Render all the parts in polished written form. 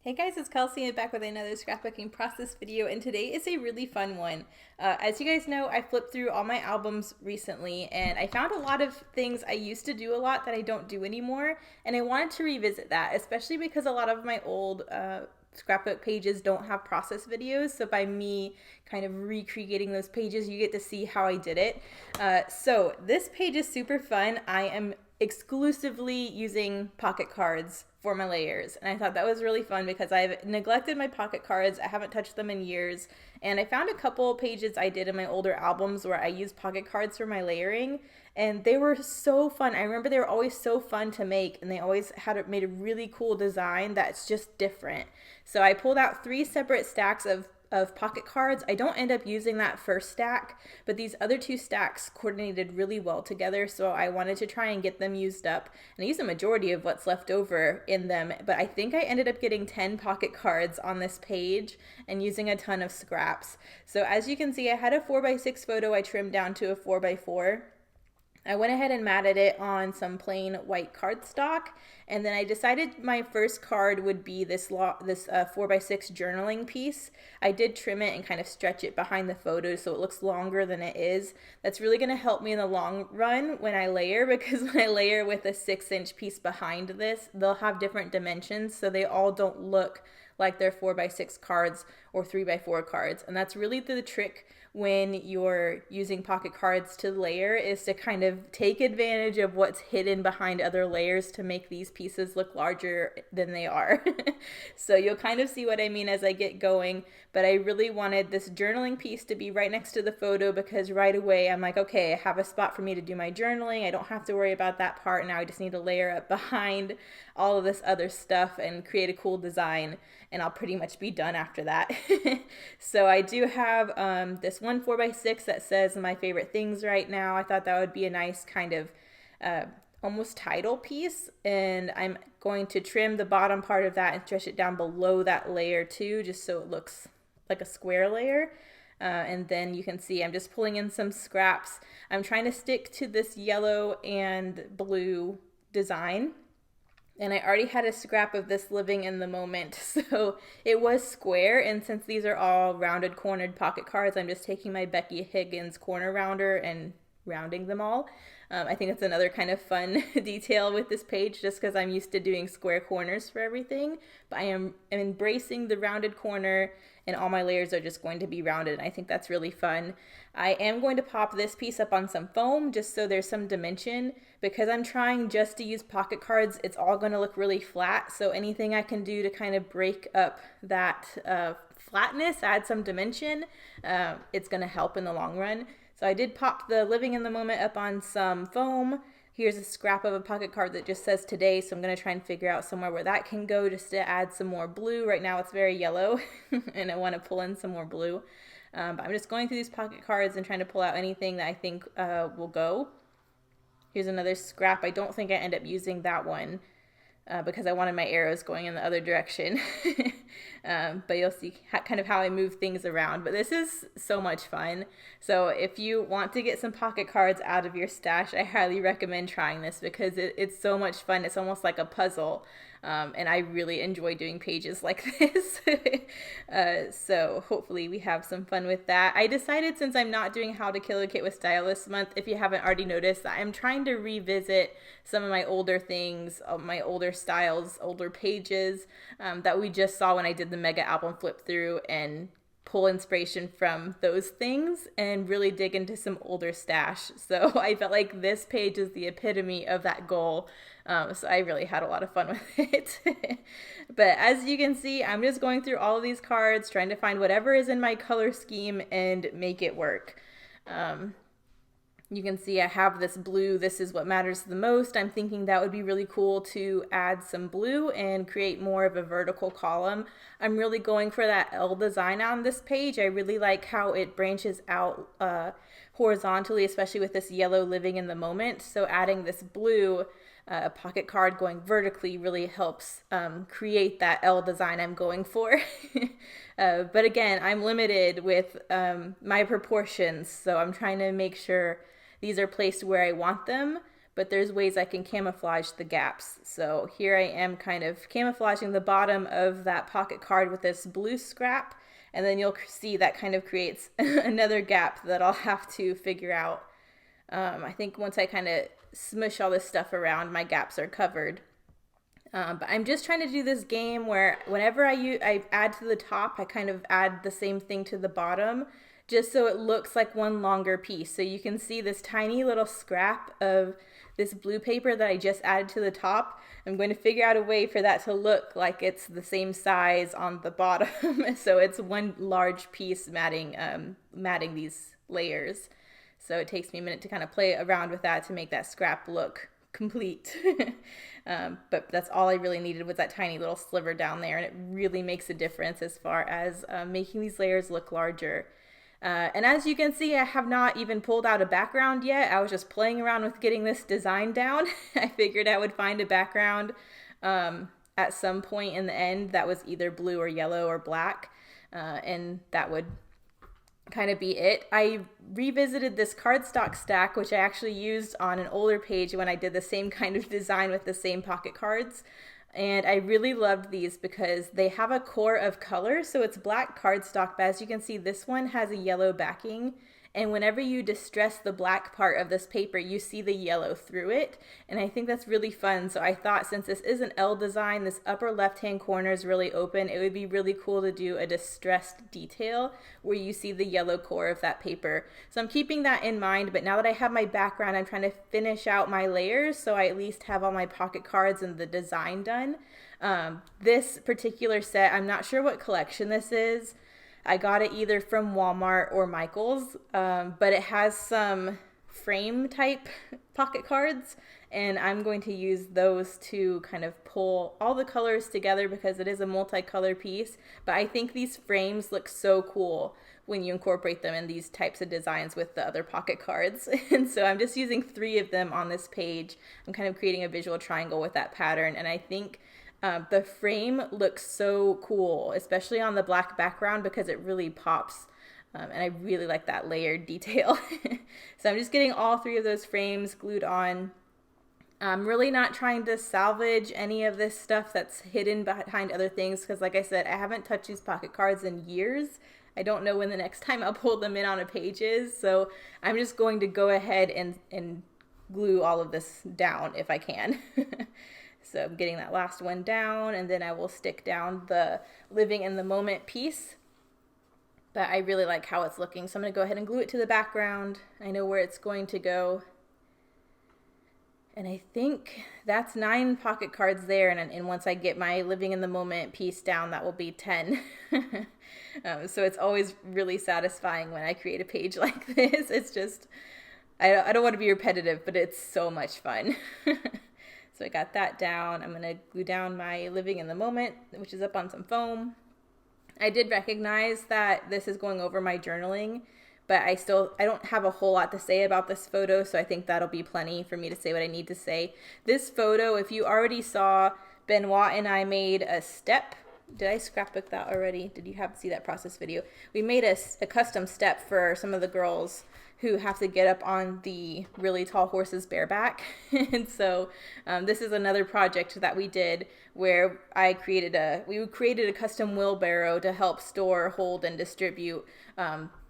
Hey guys, it's Kelsey and back with another scrapbooking process video, and today is a really fun one. As you guys know, I flipped through all my albums recently and I found a lot of things I used to do a lot that I don't do anymore, and I wanted to revisit that, especially because a lot of my old scrapbook pages don't have process videos, so by me kind of recreating those pages, you get to see how I did it. So this page is super fun. I am exclusively using pocket cards for my layers, and I thought that was really fun because I've neglected my pocket cards. I haven't touched them in years, and I found a couple pages I did in my older albums where I used pocket cards for my layering, and they were so fun. I remember they were always so fun to make, and they always made a really cool design that's just different. So I pulled out 3 separate stacks of pocket cards. I don't end up using that first stack, but these other 2 stacks coordinated really well together, so I wanted to try and get them used up. And I used the majority of what's left over in them, but I think I ended up getting 10 pocket cards on this page and using a ton of scraps. So as you can see, I had a 4x6 photo I trimmed down to a 4x4. I went ahead and matted it on some plain white cardstock, and then I decided my first card would be this 4x6 journaling piece. I did trim it and kind of stretch it behind the photo so it looks longer than it is. That's really going to help me in the long run when I layer, because when I layer with a 6-inch piece behind this, they'll have different dimensions, so they all don't look like they're 4x6 cards or 3x4 cards. And that's really the trick when you're using pocket cards to layer, is to kind of take advantage of what's hidden behind other layers to make these pieces look larger than they are. So you'll kind of see what I mean as I get going, but I really wanted this journaling piece to be right next to the photo, because right away I'm like, okay, I have a spot for me to do my journaling. I don't have to worry about that part now. I just need to layer up behind all of this other stuff and create a cool design, and I'll pretty much be done after that. So I do have this one 4x6 that says my favorite things right now. I thought that would be a nice kind of almost title piece, and I'm going to trim the bottom part of that and stretch it down below that layer too, just so it looks like a square layer. And then you can see I'm just pulling in some scraps. I'm trying to stick to this yellow and blue design, and I already had a scrap of this living in the moment, so it was square, and since these are all rounded cornered pocket cards, I'm just taking my Becky Higgins corner rounder and rounding them all. I think it's another kind of fun detail with this page, just because I'm used to doing square corners for everything, but I'm embracing the rounded corner, and all my layers are just going to be rounded, and I think that's really fun. I am going to pop this piece up on some foam just so there's some dimension. Because I'm trying just to use pocket cards, it's all going to look really flat, so anything I can do to kind of break up that flatness, add some dimension, it's going to help in the long run. So I did pop the living in the moment up on some foam. Here's a scrap of a pocket card that just says today, so I'm going to try and figure out somewhere where that can go just to add some more blue. Right now it's very yellow and I want to pull in some more blue. But I'm just going through these pocket cards and trying to pull out anything that I think will go. Here's another scrap. I don't think I end up using that one because I wanted my arrows going in the other direction. But you'll see kind of how I move things around. But this is so much fun. So if you want to get some pocket cards out of your stash, I highly recommend trying this, because it's so much fun. It's almost like a puzzle. And I really enjoy doing pages like this. So hopefully we have some fun with that. I decided, since I'm not doing How to Kill a Kit with Style this month, if you haven't already noticed, I'm trying to revisit some of my older things, my older styles, older pages that we just saw when I did the mega album flip through, and pull inspiration from those things and really dig into some older stash. So I felt like this page is the epitome of that goal. So I really had a lot of fun with it. But as you can see, I'm just going through all of these cards, trying to find whatever is in my color scheme and make it work. You can see I have this blue, this is what matters the most. I'm thinking that would be really cool to add some blue and create more of a vertical column. I'm really going for that L design on this page. I really like how it branches out horizontally, especially with this yellow living in the moment. So adding this blue pocket card going vertically really helps create that L design I'm going for. But again, I'm limited with my proportions, so I'm trying to make sure these are placed where I want them, but there's ways I can camouflage the gaps. So here I am kind of camouflaging the bottom of that pocket card with this blue scrap, and then you'll see that kind of creates another gap that I'll have to figure out. I think once I kind of smush all this stuff around, my gaps are covered. But I'm just trying to do this game where whenever I add to the top, I kind of add the same thing to the bottom, just so it looks like one longer piece. So you can see this tiny little scrap of this blue paper that I just added to the top. I'm going to figure out a way for that to look like it's the same size on the bottom. So it's one large piece matting these layers. So it takes me a minute to kind of play around with that to make that scrap look complete. But that's all I really needed was that tiny little sliver down there, and it really makes a difference as far as making these layers look larger. And as you can see, I have not even pulled out a background yet. I was just playing around with getting this design down. I figured I would find a background at some point in the end that was either blue or yellow or black, and that would kind of be it. I revisited this cardstock stack, which I actually used on an older page when I did the same kind of design with the same pocket cards. And I really loved these because they have a core of color. So it's black cardstock, but as you can see, this one has a yellow backing. And whenever you distress the black part of this paper, you see the yellow through it. And I think that's really fun. So I thought, since this is an L design, this upper left-hand corner is really open, it would be really cool to do a distressed detail where you see the yellow core of that paper. So I'm keeping that in mind, but now that I have my background, I'm trying to finish out my layers so I at least have all my pocket cards and the design done. This particular set, I'm not sure what collection this is. I got it either from Walmart or Michael's, but it has some frame type pocket cards, and I'm going to use those to kind of pull all the colors together because it is a multicolor piece. But I think these frames look so cool when you incorporate them in these types of designs with the other pocket cards. And so I'm just using 3 of them on this page. I'm kind of creating a visual triangle with that pattern, and I think the frame looks so cool, especially on the black background, because it really pops. And I really like that layered detail. So I'm just getting all 3 of those frames glued on. I'm really not trying to salvage any of this stuff that's hidden behind other things, because like I said, I haven't touched these pocket cards in years. I don't know when the next time I'll pull them in on a page is. So I'm just going to go ahead and glue all of this down if I can. So I'm getting that last one down, and then I will stick down the living in the moment piece. But I really like how it's looking, so I'm going to go ahead and glue it to the background. I know where it's going to go. And I think that's 9 pocket cards there, and once I get my living in the moment piece down, that will be 10. So it's always really satisfying when I create a page like this. It's just, I don't want to be repetitive, but it's so much fun. So I got that down. I'm going to glue down my living in the moment, which is up on some foam. I did recognize that this is going over my journaling, but I don't have a whole lot to say about this photo, so I think that'll be plenty for me to say what I need to say. This photo, if you already saw, Benoit and I made a step. Did I scrapbook that already? Did you see that process video? We made a custom step for some of the girls who have to get up on the really tall horses bareback. And so this is another project that we did where we created a custom wheelbarrow to help store, hold, and distribute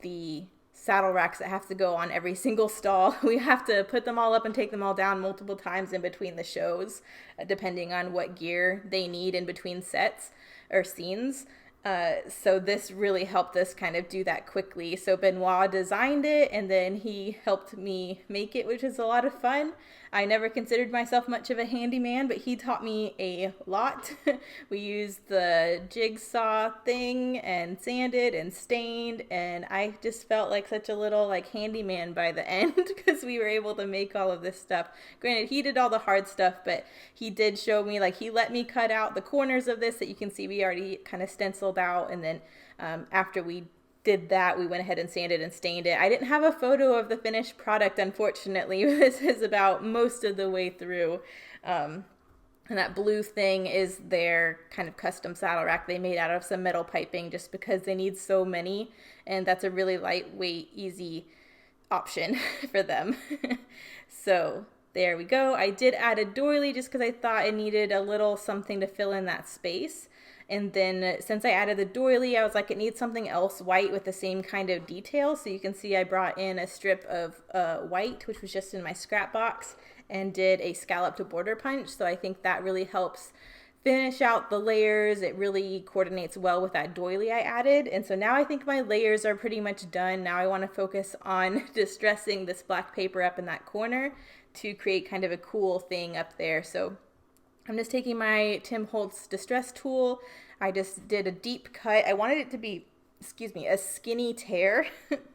the saddle racks that have to go on every single stall. We have to put them all up and take them all down multiple times in between the shows, depending on what gear they need in between sets or scenes. So this really helped us kind of do that quickly. So Benoit designed it, and then he helped me make it, which is a lot of fun. I never considered myself much of a handyman, but he taught me a lot. We used the jigsaw thing and sanded and stained, and I just felt like such a little handyman by the end because we were able to make all of this stuff. Granted, he did all the hard stuff, but he did show me, he let me cut out the corners of this that you can see we already kind of stenciled out, and then after we did that, we went ahead and sanded and stained it. I didn't have a photo of the finished product, unfortunately. This is about most of the way through. And that blue thing is their kind of custom saddle rack they made out of some metal piping just because they need so many, and that's a really lightweight, easy option for them. So There we go. I did add a doily just because I thought I needed a little something to fill in that space. And then since I added the doily, I was like, it needs something else white with the same kind of detail. So you can see I brought in a strip of white, which was just in my scrap box, and did a scalloped border punch. So I think that really helps finish out the layers. It really coordinates well with that doily I added. And so now I think my layers are pretty much done. Now I want to focus on distressing this black paper up in that corner to create kind of a cool thing up there. So I'm just taking my Tim Holtz distress tool. I just did a deep cut. I wanted it to be, a skinny tear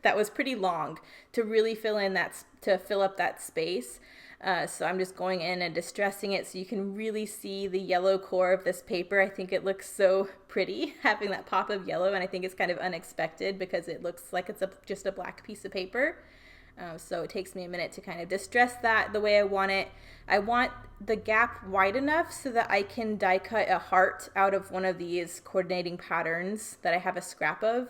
that was pretty long to really fill up that space. So I'm just going in and distressing it so you can really see the yellow core of this paper. I think it looks so pretty having that pop of yellow, and I think it's kind of unexpected because it looks like it's just a black piece of paper. So it takes me a minute to kind of distress that the way I want it. I want the gap wide enough so that I can die cut a heart out of one of these coordinating patterns that I have a scrap of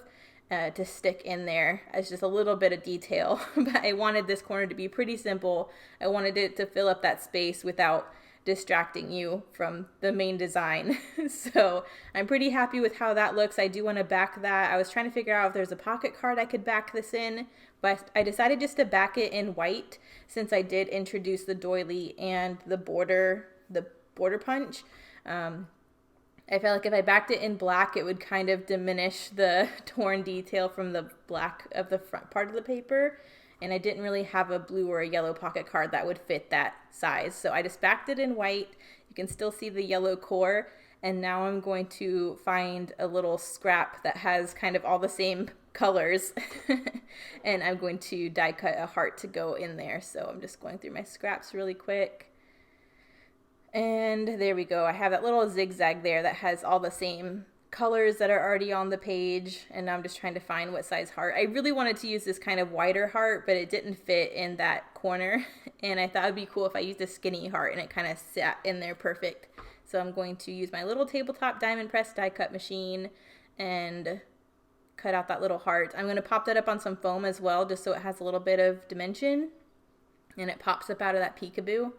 to stick in there as just a little bit of detail. But I wanted this corner to be pretty simple. I wanted it to fill up that space without distracting you from the main design. So I'm pretty happy with how that looks. I do want to back that. I was trying to figure out if there's a pocket card I could back this in, but I decided just to back it in white since I did introduce the doily and the border punch. I felt like if I backed it in black, it would kind of diminish the torn detail from the black of the front part of the paper. And I didn't really have a blue or a yellow pocket card that would fit that size. So I just backed it in white. You can still see the yellow core. And now I'm going to find a little scrap that has kind of all the same colors. And I'm going to die cut a heart to go in there. So I'm just going through my scraps really quick. And there we go. I have that little zigzag there that has all the same colors that are already on the page, and now I'm just trying to find what size heart. I really wanted to use this kind of wider heart, but it didn't fit in that corner, and I thought it'd be cool if I used a skinny heart and it kind of sat in there perfect. So I'm going to use my little tabletop diamond press die cut machine and cut out that little heart. I'm going to pop that up on some foam as well, just so it has a little bit of dimension and it pops up out of that peekaboo.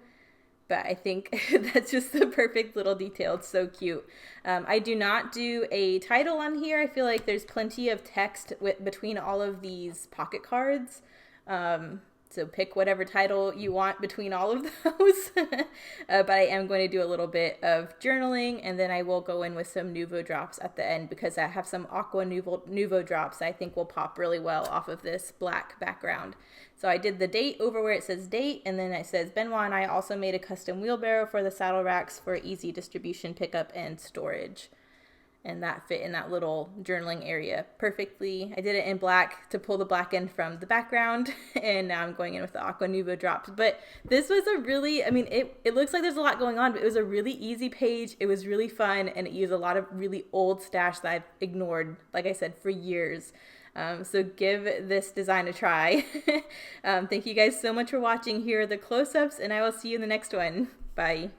But I think that's just the perfect little detail. It's so cute. I do not do a title on here. I feel like there's plenty of text between all of these pocket cards. So pick whatever title you want between all of those. But I am going to do a little bit of journaling, and then I will go in with some Nuvo drops at the end because I have some Aqua Nuvo drops I think will pop really well off of this black background. So I did the date over where it says date, and then it says Benoit and I also made a custom wheelbarrow for the saddle racks for easy distribution, pickup, and storage. And that fit in that little journaling area perfectly. I did it in black to pull the black in from the background, and now I'm going in with the Aqua Nuvo drops. But this was a really, it looks like there's a lot going on, but it was a really easy page. It was really fun, and it used a lot of really old stash that I've ignored, like I said, for years. So give this design a try. Thank you guys so much for watching. Here are the close-ups, and I will see you in the next one. Bye.